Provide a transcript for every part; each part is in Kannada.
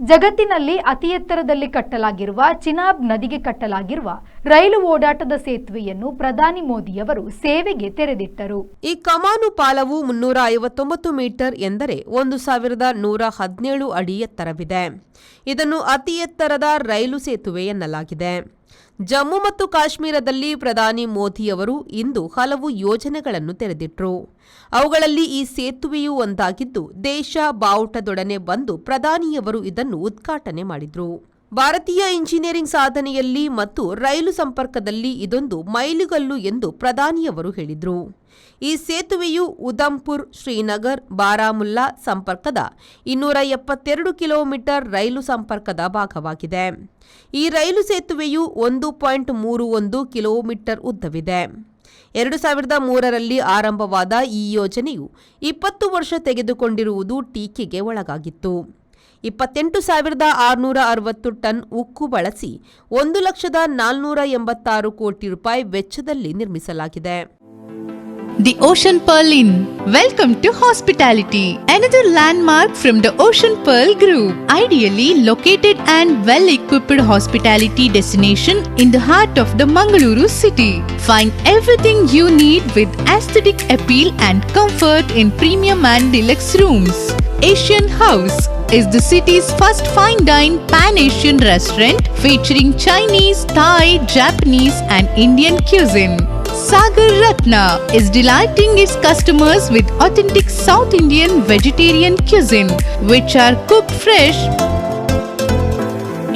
ಜಗತ್ತಿನಲ್ಲಿ ಅತಿ ಎತ್ತರದಲ್ಲಿ ಕಟ್ಟಲಾಗಿರುವ ಚಿನಾಬ್ ನದಿಗೆ ಕಟ್ಟಲಾಗಿರುವ ರೈಲು ಓಡಾಟದ ಸೇತುವೆಯನ್ನು ಪ್ರಧಾನಿ ಮೋದಿಯವರು ಸೇವೆಗೆ ತೆರೆದಿಟ್ಟರು. ಈ ಕಮಾನು ಪಾಲವು 359 ಮೀಟರ್ ಎಂದರೆ 1117 ಅಡಿ ಎತ್ತರವಿದೆ. ಇದನ್ನು ಅತಿ ಎತ್ತರದ ರೈಲು ಸೇತುವೆ ಎನ್ನಲಾಗಿದೆ. ಜಮ್ಮು ಮತ್ತು ಕಾಶ್ಮೀರದಲ್ಲಿ ಪ್ರಧಾನಿ ಮೋದಿಯವರು ಇಂದು ಹಲವು ಯೋಜನೆಗಳನ್ನು ತೆರೆದಿಟ್ಟರು. ಅವುಗಳಲ್ಲಿ ಈ ಸೇತುವೆಯೂ ಒಂದಾಗಿದ್ದು, ದೇಶ ಬಾವುಟದೊಡನೆ ಬಂದು ಪ್ರಧಾನಿಯವರು ಇದನ್ನು ಉದ್ಘಾಟನೆ ಮಾಡಿದರು. ಭಾರತೀಯ ಇಂಜಿನಿಯರಿಂಗ್ ಸಾಧನೆಯಲ್ಲಿ ಮತ್ತು ರೈಲು ಸಂಪರ್ಕದಲ್ಲಿ ಇದೊಂದು ಮೈಲಿಗಲ್ಲು ಎಂದು ಪ್ರಧಾನಿಯವರು ಹೇಳಿದರು. ಈ ಸೇತುವೆಯು ಉಧಂಪುರ್, ಶ್ರೀನಗರ್, ಬಾರಾಮುಲ್ಲಾ ಸಂಪರ್ಕದ 272 ಕಿಲೋಮೀಟರ್ ರೈಲು ಸಂಪರ್ಕದ ಭಾಗವಾಗಿದೆ. ಈ ರೈಲು ಸೇತುವೆಯು 1.31 ಕಿಲೋಮೀಟರ್ ಉದ್ದವಿದೆ. 2003ರಲ್ಲಿ ಆರಂಭವಾದ ಈ ಯೋಜನೆಯು 20 ವರ್ಷ ತೆಗೆದುಕೊಂಡಿರುವುದು ಟೀಕೆಗೆ ಒಳಗಾಗಿತ್ತು. 28,660 ಟನ್ ಉಕ್ಕು ಬಳಸಿ 1,486 ಕೋಟಿ ರೂಪಾಯಿ ವೆಚ್ಚದಲ್ಲಿ ನಿರ್ಮಿಸಲಾಗಿದೆ. The Ocean Pearl Inn. Welcome to hospitality. Another landmark from the Ocean Pearl Group. Ideally located and well-equipped hospitality destination in the heart of the Mangaluru city. Find everything you need with aesthetic appeal and comfort in premium and deluxe rooms. Asian House is the city's first fine dine pan-Asian restaurant featuring Chinese, Thai, Japanese and Indian cuisine. Sagar Ratna is delighting its customers with authentic South Indian vegetarian cuisine, which are cooked fresh.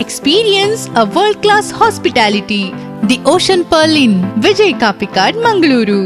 Experience a world-class hospitality. The Ocean Pearl Inn, Vijay Kapikad, Mangaluru.